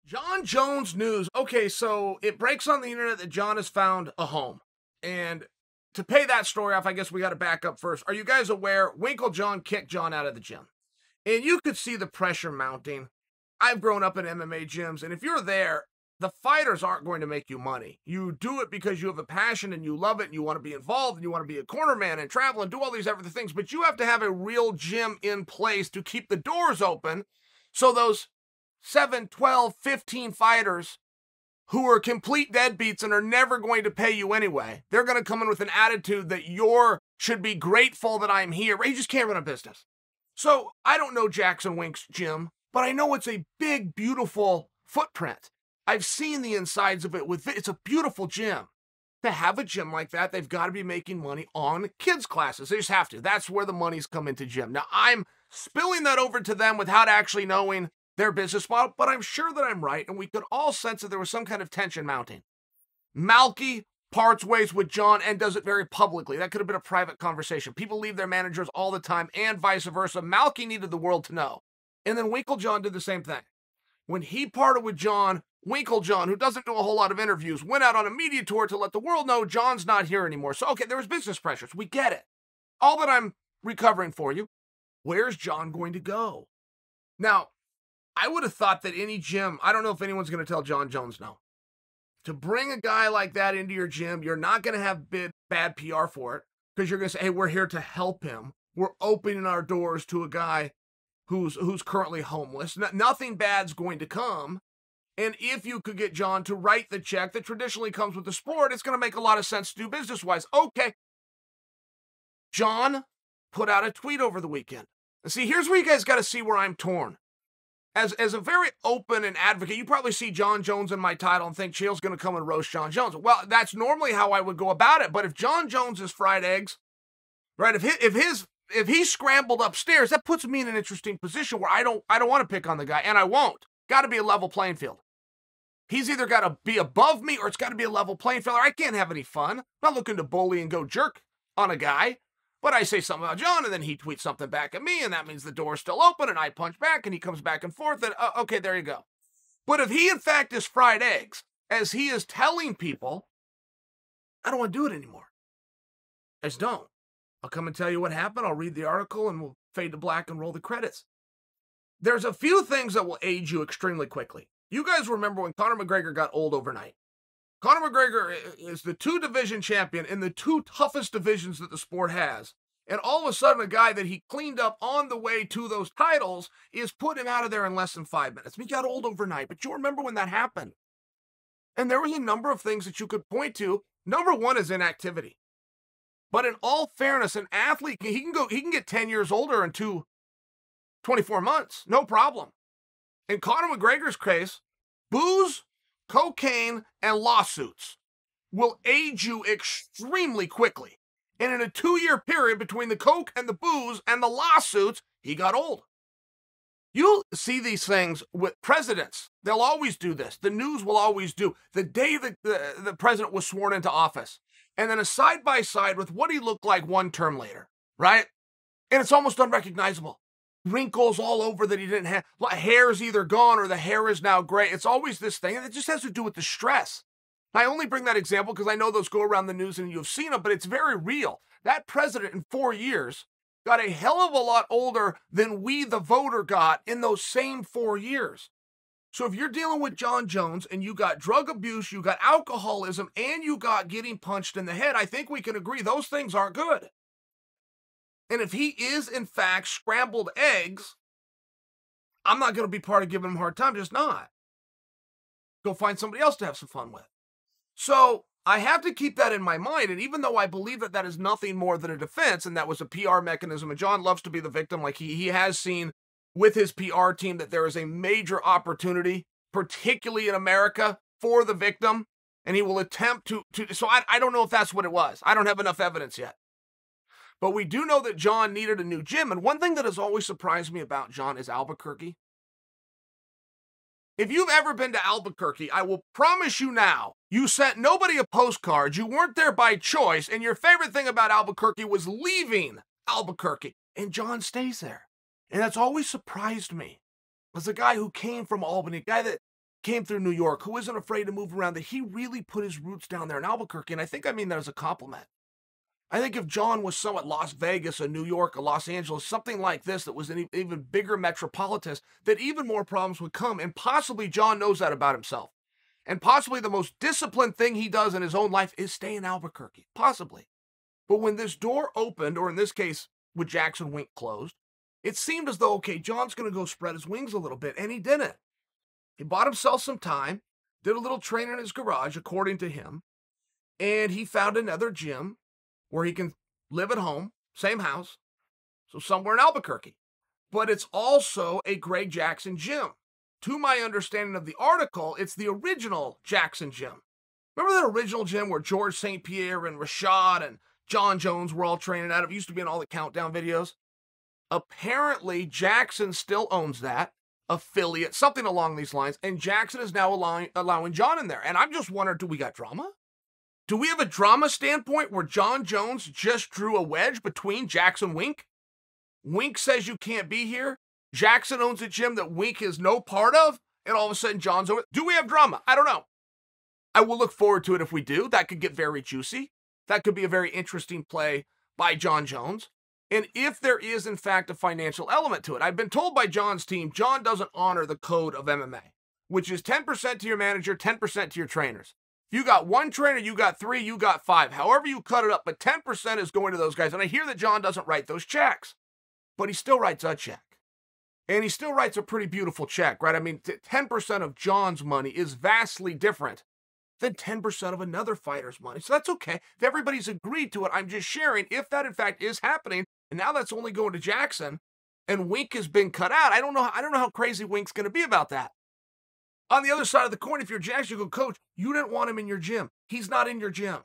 Jon Jones news. Okay, so it breaks on the internet that Jon has found a home. And to pay that story off, I guess we got to back up first. Are you guys aware? Winkle John kicked Jon out of the gym. And you could see the pressure mounting. I've grown up in MMA gyms, and if you're there, the fighters aren't going to make you money. You do it because you have a passion and you love it and you want to be involved and you want to be a corner man and travel and do all these other things. But you have to have a real gym in place to keep the doors open so those 7, 12, 15 fighters who are complete deadbeats and are never going to pay you anyway, they're going to come in with an attitude that you should be grateful that I'm here. You just can't run a business. So I don't know Jackson Wink's gym, but I know it's a big, beautiful footprint. I've seen the insides of it. It's a beautiful gym. To have a gym like that, they've got to be making money on kids' classes. They just have to. That's where the money's come into gym. Now, I'm spilling that over to them without actually knowing their business model, but I'm sure that I'm right, and we could all sense that there was some kind of tension mounting. Malky parts ways with Jon and does it very publicly. That could have been a private conversation. People leave their managers all the time, and vice versa. Malky needed the world to know. And then Winkle John did the same thing. When he parted with Jon, Winkle John, who doesn't do a whole lot of interviews, went out on a media tour to let the world know Jon's not here anymore. So, okay, there was business pressures. We get it. All that I'm recovering for you, where's Jon going to go? Now, I would have thought that any gym, I don't know if anyone's going to tell Jon Jones no. To bring a guy like that into your gym, you're not going to have bad PR for it because you're going to say, hey, we're here to help him. We're opening our doors to a guy who's currently homeless. Nothing bad's going to come. And if you could get Jon to write the check that traditionally comes with the sport, it's going to make a lot of sense to do business-wise. Okay. Jon put out a tweet over the weekend. And see, here's where you guys got to see where I'm torn. As a very open and advocate, you probably see Jon Jones in my title and think Chael's going to come and roast Jon Jones. Well, that's normally how I would go about it. But if Jon Jones is fried eggs, right? If he's scrambled upstairs, that puts me in an interesting position where I don't want to pick on the guy, and I won't. Got to be a level playing field. He's either got to be above me or it's got to be a level playing field. Or I can't have any fun. I'm not looking to bully and go jerk on a guy. But I say something about Jon, and then he tweets something back at me, and that means the door's still open, and I punch back, and he comes back and forth, and okay, there you go. But if he, in fact, is fried eggs, as he is telling people, I don't want to do it anymore. I just don't. I'll come and tell you what happened. I'll read the article, and we'll fade to black and roll the credits. There's a few things that will age you extremely quickly. You guys remember when Conor McGregor got old overnight. Conor McGregor is the 2-division champion in the 2 toughest divisions that the sport has. And all of a sudden, a guy that he cleaned up on the way to those titles is put him out of there in less than 5 minutes. He got old overnight, but you remember when that happened. And there was a number of things that you could point to. Number one is inactivity. But in all fairness, an athlete, he can get 10 years older in 24 months. No problem. In Conor McGregor's case, booze, cocaine, and lawsuits will age you extremely quickly. And in a 2-year period between the coke and the booze and the lawsuits, he got old. You'll see these things with presidents. They'll always do this. The news will always do. The day the president was sworn into office, and then a side-by-side with what he looked like 1 term later, right? And it's almost unrecognizable. Wrinkles all over that he didn't have. Hair's either gone or the hair is now gray. It's always this thing, and it just has to do with the stress. I only bring that example because I know those go around the news and you've seen them, but it's very real. That president in 4 years got a hell of a lot older than we, the voter, got in those same 4 years. So if you're dealing with Jon Jones and you got drug abuse, you got alcoholism, and you got getting punched in the head, I think we can agree those things aren't good. And if he is, in fact, scrambled eggs, I'm not going to be part of giving him a hard time, just not. Go find somebody else to have some fun with. So I have to keep that in my mind, and even though I believe that that is nothing more than a defense, and that was a PR mechanism, and Jon loves to be the victim, like he has seen with his PR team that there is a major opportunity, particularly in America, for the victim, and he will attempt to so I don't know if that's what it was. I don't have enough evidence yet. But we do know that Jon needed a new gym. And one thing that has always surprised me about Jon is Albuquerque. If you've ever been to Albuquerque, I will promise you now, you sent nobody a postcard, you weren't there by choice, and your favorite thing about Albuquerque was leaving Albuquerque. And Jon stays there. And that's always surprised me. As a guy who came from Albany, a guy that came through New York, who isn't afraid to move around, that he really put his roots down there in Albuquerque. And I think I mean that as a compliment. I think if Jon was somewhat Las Vegas, or New York, or Los Angeles, something like this that was an even bigger metropolitan, that even more problems would come. And possibly Jon knows that about himself. And possibly the most disciplined thing he does in his own life is stay in Albuquerque. Possibly. But when this door opened, or in this case, with Jackson Wink closed, it seemed as though, okay, Jon's going to go spread his wings a little bit, and he didn't. He bought himself some time, did a little training in his garage, according to him, and he found another gym where he can live at home, same house, so somewhere in Albuquerque. But it's also a Greg Jackson gym. To my understanding of the article, it's the original Jackson gym. Remember that original gym where George St. Pierre and Rashad and Jon Jones were all training out of? It used to be in all the countdown videos. Apparently, Jackson still owns that affiliate, something along these lines, and Jackson is now allowing Jon in there. And I'm just wondering, do we got drama? Do we have a drama standpoint where Jon Jones just drew a wedge between Jackson Wink? Wink says you can't be here. Jackson owns a gym that Wink is no part of, and all of a sudden Jon's over. Do we have drama? I don't know. I will look forward to it if we do. That could get very juicy. That could be a very interesting play by Jon Jones. And if there is, in fact, a financial element to it, I've been told by Jon's team, Jon doesn't honor the code of MMA, which is 10% to your manager, 10% to your trainers. If you got one trainer, you got 3, you got 5, however you cut it up, but 10% is going to those guys. And I hear that Jon doesn't write those checks, but he still writes a check. And he still writes a pretty beautiful check, right? I mean, 10% of Jon's money is vastly different than 10% of another fighter's money. So that's okay. If everybody's agreed to it, I'm just sharing if that in fact is happening. And now that's only going to Jackson, and Wink has been cut out. I don't know how crazy Wink's going to be about that. On the other side of the coin, if you're Jackson, you go, coach, you didn't want him in your gym. He's not in your gym.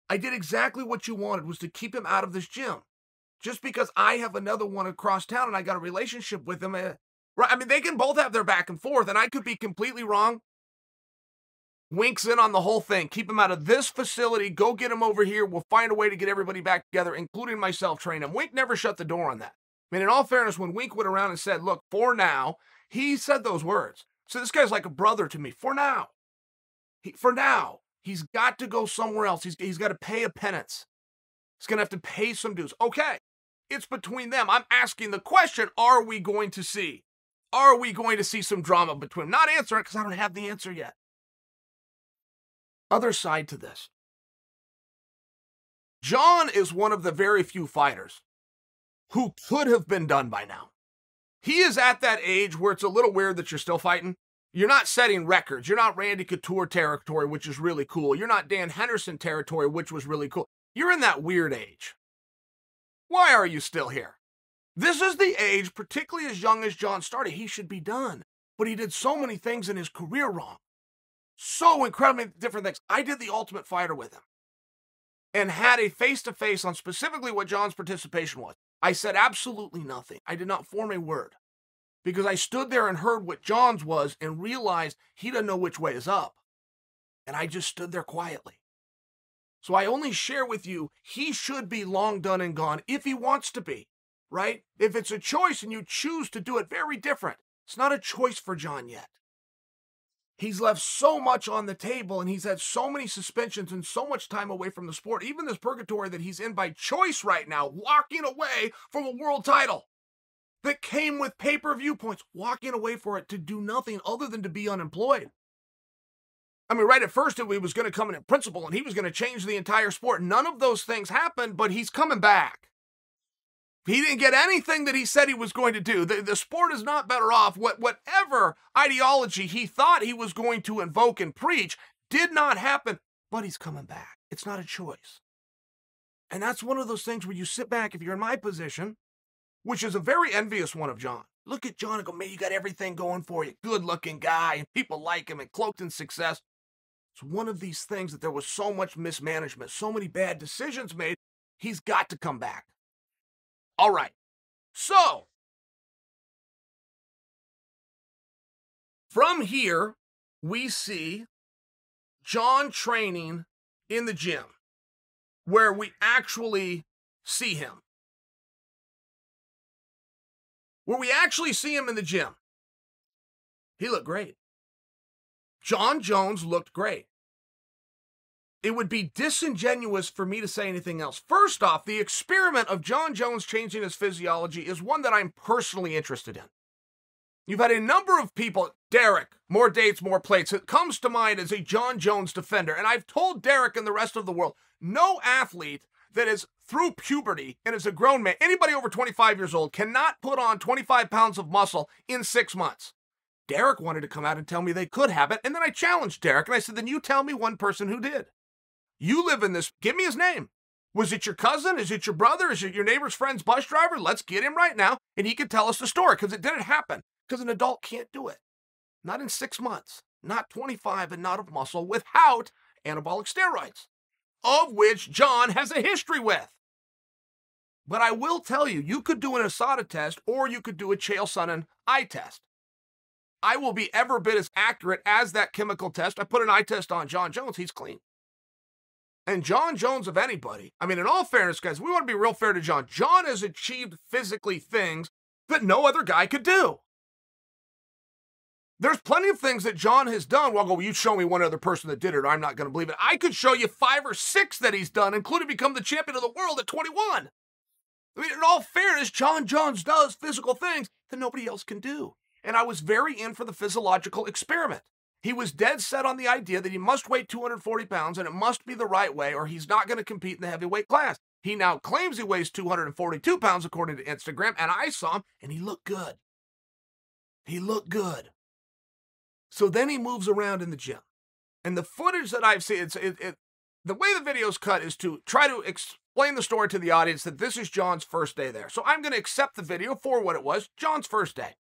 I did exactly what you wanted, was to keep him out of this gym. Just because I have another one across town and I got a relationship with him. Right? I mean, they can both have their back and forth, and I could be completely wrong. Wink's in on the whole thing. Keep him out of this facility. Go get him over here. We'll find a way to get everybody back together, including myself, train him. Wink never shut the door on that. I mean, in all fairness, when Wink went around and said, look, for now, he said those words. So this guy's like a brother to me. For now. For now. He's got to go somewhere else. He's got to pay a penance. He's going to have to pay some dues. Okay. It's between them. I'm asking the question, are we going to see? Are we going to see some drama between them? Not answering it because I don't have the answer yet. Other side to this. Jon is one of the very few fighters who could have been done by now. He is at that age where it's a little weird that you're still fighting. You're not setting records. You're not Randy Couture territory, which is really cool. You're not Dan Henderson territory, which was really cool. You're in that weird age. Why are you still here? This is the age, particularly as young as Jon started, he should be done. But he did so many things in his career wrong. So incredibly different things. I did the Ultimate Fighter with him and had a face-to-face on specifically what Jon's participation was. I said absolutely nothing. I did not form a word because I stood there and heard what Jon's was and realized he doesn't know which way is up. And I just stood there quietly. So I only share with you, he should be long done and gone if he wants to be, right? If it's a choice and you choose to do it, very different. It's not a choice for Jon yet. He's left so much on the table, and he's had so many suspensions and so much time away from the sport, even this purgatory that he's in by choice right now, walking away from a world title that came with pay-per-view points, walking away for it to do nothing other than to be unemployed. I mean, right at first, he was going to come in at principle, and he was going to change the entire sport. None of those things happened, but he's coming back. He didn't get anything that he said he was going to do. The sport is not better off. Whatever ideology he thought he was going to invoke and preach did not happen, but he's coming back. It's not a choice. And that's one of those things where you sit back, if you're in my position, which is a very envious one of Jon. Look at Jon and go, man, you got everything going for you. Good-looking guy, and people like him, and cloaked in success. It's one of these things that there was so much mismanagement, so many bad decisions made, he's got to come back. All right, so from here, we see Jon training in the gym where we actually see him. Where we actually see him in the gym. He looked great. Jon Jones looked great. It would be disingenuous for me to say anything else. First off, the experiment of Jon Jones changing his physiology is one that I'm personally interested in. You've had a number of people, Derek, more dates, more plates. It comes to mind as a Jon Jones defender. And I've told Derek and the rest of the world, no athlete that is through puberty and is a grown man, anybody over 25 years old, cannot put on 25 pounds of muscle in 6 months. Derek wanted to come out and tell me they could have it. And then I challenged Derek and I said, then you tell me one person who did. You live in this, give me his name. Was it your cousin? Is it your brother? Is it your neighbor's friend's bus driver? Let's get him right now and he can tell us the story because it didn't happen. Because an adult can't do it. Not in 6 months, not 25 and not of muscle without anabolic steroids, of which Jon has a history with. But I will tell you, you could do an ASADA test or you could do a Chael Sonnen eye test. I will be every bit as accurate as that chemical test. I put an eye test on Jon Jones, he's clean. And Jon Jones, of anybody, I mean, in all fairness, guys, we want to be real fair to Jon. Jon has achieved physically things that no other guy could do. There's plenty of things that Jon has done. Well, you show me one other person that did it, or I'm not going to believe it. I could show you 5 or 6 that he's done, including become the champion of the world at 21. I mean, in all fairness, Jon Jones does physical things that nobody else can do. And I was very in for the physiological experiment. He was dead set on the idea that he must weigh 240 pounds and it must be the right way or he's not going to compete in the heavyweight class. He now claims he weighs 242 pounds according to Instagram, and I saw him and he looked good. He looked good. So then he moves around in the gym. And the footage that I've seen, the way the video's cut is to try to explain the story to the audience that this is Jon's first day there. So I'm going to accept the video for what it was, Jon's first day.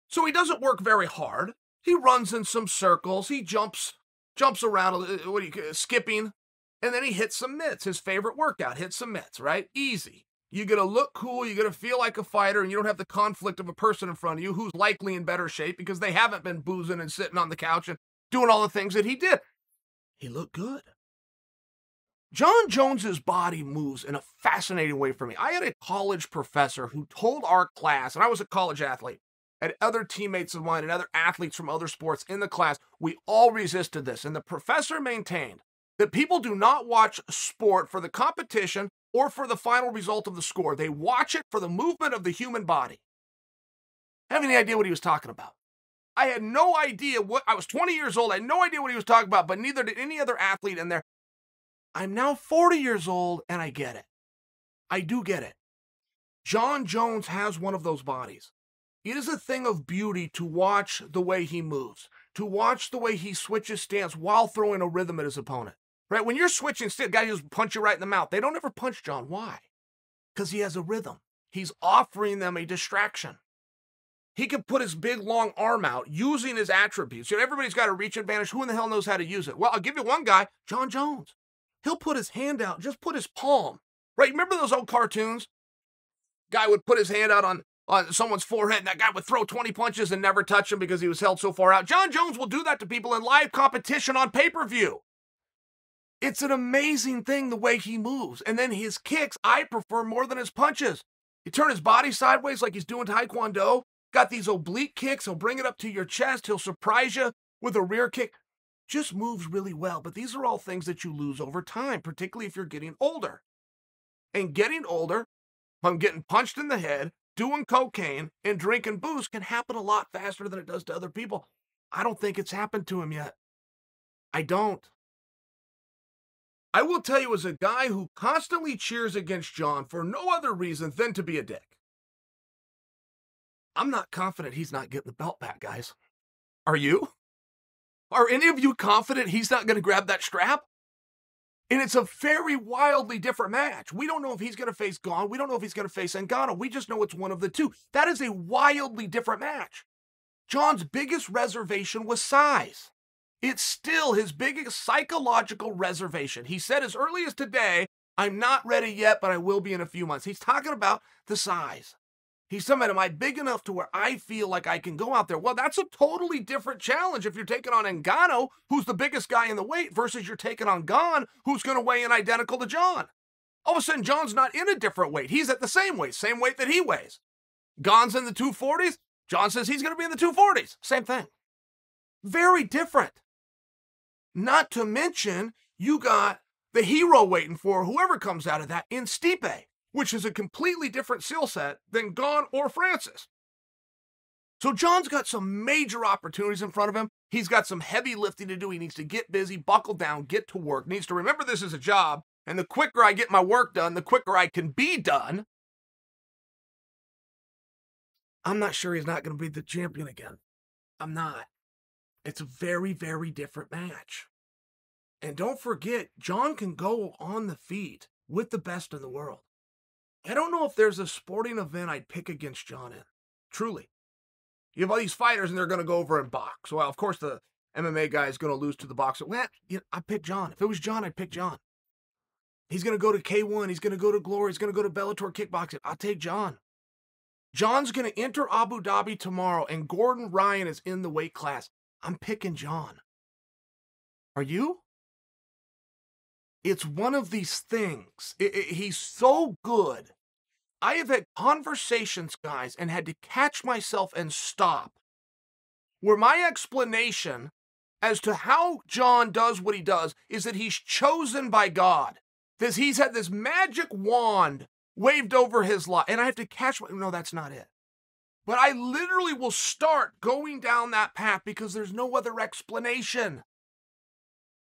So he doesn't work very hard. He runs in some circles. He jumps around, skipping. And then he hits some mitts. His favorite workout, hit some mitts, right? Easy. You're going to look cool, you're going to feel like a fighter, and you don't have the conflict of a person in front of you who's likely in better shape because they haven't been boozing and sitting on the couch and doing all the things that he did. He looked good. Jon Jones's body moves in a fascinating way for me. I had a college professor who told our class, and I was a college athlete, and other teammates of mine and other athletes from other sports in the class, we all resisted this. And the professor maintained that people do not watch sport for the competition or for the final result of the score. They watch it for the movement of the human body. I have any idea what he was talking about. I had no idea I was 20 years old. I had no idea what he was talking about, but neither did any other athlete in there. I'm now 40 years old and I get it. I do get it. Jon Jones has one of those bodies. It is a thing of beauty to watch the way he moves, to watch the way he switches stance while throwing a rhythm at his opponent. Right? When you're switching stance, guys just punch you right in the mouth. They don't ever punch Jon. Why? Because he has a rhythm. He's offering them a distraction. He can put his big, long arm out using his attributes. You know, everybody's got a reach advantage. Who in the hell knows how to use it? Well, I'll give you one guy, Jon Jones. He'll put his hand out, just put his palm. Right? Remember those old cartoons? Guy would put his hand out on someone's forehead, and that guy would throw 20 punches and never touch him because he was held so far out. Jon Jones will do that to people in live competition on pay-per-view. It's an amazing thing the way he moves. And then his kicks, I prefer more than his punches. He turn his body sideways like he's doing Taekwondo. Got these oblique kicks. He'll bring it up to your chest. He'll surprise you with a rear kick. Just moves really well. But these are all things that you lose over time, particularly if you're getting older. And getting older, from getting punched in the head, doing cocaine, and drinking booze can happen a lot faster than it does to other people. I don't think it's happened to him yet. I don't. I will tell you, as a guy who constantly cheers against Jon for no other reason than to be a dick, I'm not confident he's not getting the belt back, guys. Are you? Are any of you confident he's not going to grab that strap? And it's a very wildly different match. We don't know if he's going to face Gon. We don't know if he's going to face Ngannou. We just know it's one of the two. That is a wildly different match. Jon's biggest reservation was size. It's still his biggest psychological reservation. He said as early as today, I'm not ready yet, but I will be in a few months. He's talking about the size. He's talking about, am I big enough to where I feel like I can go out there? Well, that's a totally different challenge if you're taking on Ngannou, who's the biggest guy in the weight, versus you're taking on Gon, who's going to weigh in identical to Jon. All of a sudden, Jon's not in a different weight. He's at the same weight that he weighs. Gon's in the 240s. Jon says he's going to be in the 240s. Same thing. Very different. Not to mention, you got the hero waiting for whoever comes out of that in Stipe, which is a completely different skill set than Gon or Francis. So Jon's got some major opportunities in front of him. He's got some heavy lifting to do. He needs to get busy, buckle down, get to work. Needs to remember this is a job, and the quicker I get my work done, the quicker I can be done. I'm not sure he's not going to be the champion again. I'm not. It's a very, very different match. And don't forget, Jon can go on the feet with the best in the world. I don't know if there's a sporting event I'd pick against Jon in. Truly. You have all these fighters and they're going to go over and box. Well, of course, the MMA guy is going to lose to the boxer. Well, I pick Jon. If it was Jon, I'd pick Jon. He's going to go to K1. He's going to go to Glory. He's going to go to Bellator Kickboxing. I'll take Jon. Jon's going to enter Abu Dhabi tomorrow, and Gordon Ryan is in the weight class. I'm picking Jon. Are you? It's one of these things. He's so good. I have had conversations, guys, and had to catch myself and stop, where my explanation as to how Jon does what he does is that he's chosen by God. That he's had this magic wand waved over his life. And I have to catch my, no, that's not it. But I literally will start going down that path because there's no other explanation.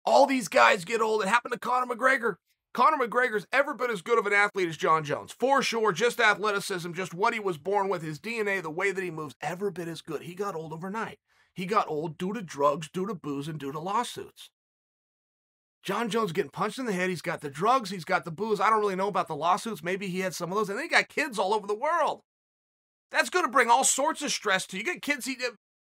All these guys get old. It happened to Conor McGregor. Conor McGregor's ever been as good of an athlete as Jon Jones. For sure, just athleticism, just what he was born with, his DNA, the way that he moves, ever been as good. He got old overnight. He got old due to drugs, due to booze, and due to lawsuits. Jon Jones getting punched in the head. He's got the drugs. He's got the booze. I don't really know about the lawsuits. Maybe he had some of those. And then he got kids all over the world. That's going to bring all sorts of stress to you. You get kids he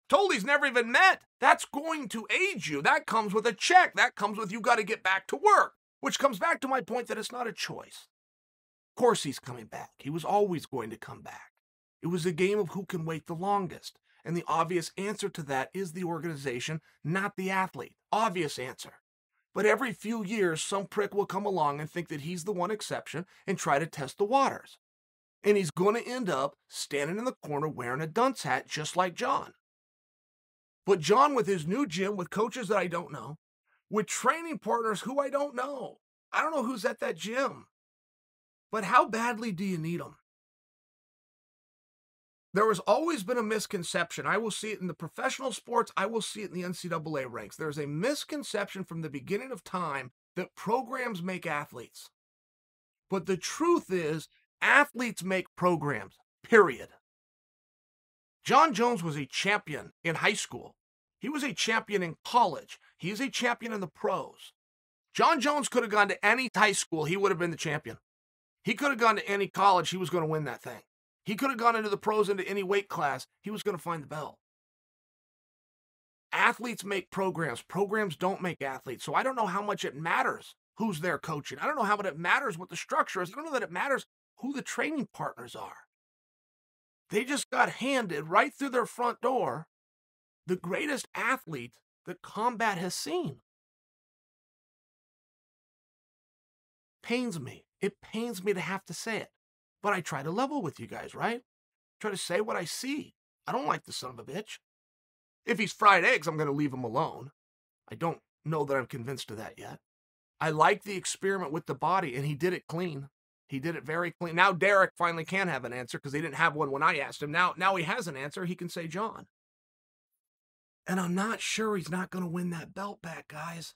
told he's never even met. That's going to age you. That comes with a check. That comes with you got to get back to work. Which comes back to my point that it's not a choice. Of course he's coming back. He was always going to come back. It was a game of who can wait the longest. And the obvious answer to that is the organization, not the athlete. Obvious answer. But every few years, some prick will come along and think that he's the one exception and try to test the waters. And he's going to end up standing in the corner wearing a dunce hat just like Jon. But Jon, with his new gym, with coaches that I don't know, with training partners who I don't know who's at that gym. But how badly do you need them? There has always been a misconception. I will see it in the professional sports. I will see it in the NCAA ranks. There's a misconception from the beginning of time that programs make athletes. But the truth is, athletes make programs, period. Jon Jones was a champion in high school. He was a champion in college. He is a champion in the pros. Jon Jones could have gone to any high school. He would have been the champion. He could have gone to any college. He was going to win that thing. He could have gone into the pros, into any weight class. He was going to find the belt. Athletes make programs. Programs don't make athletes. So I don't know how much it matters who's there coaching. I don't know how much it matters what the structure is. I don't know that it matters who the training partners are. They just got handed right through their front door the greatest athlete that combat has seen. Pains me. It pains me to have to say it. But I try to level with you guys, right? Try to say what I see. I don't like the son of a bitch. If he's fried eggs, I'm going to leave him alone. I don't know that I'm convinced of that yet. I like the experiment with the body, and he did it clean. He did it very clean. Now Derek finally can have an answer because he didn't have one when I asked him. Now he has an answer. He can say Jon. And I'm not sure he's not going to win that belt back, guys.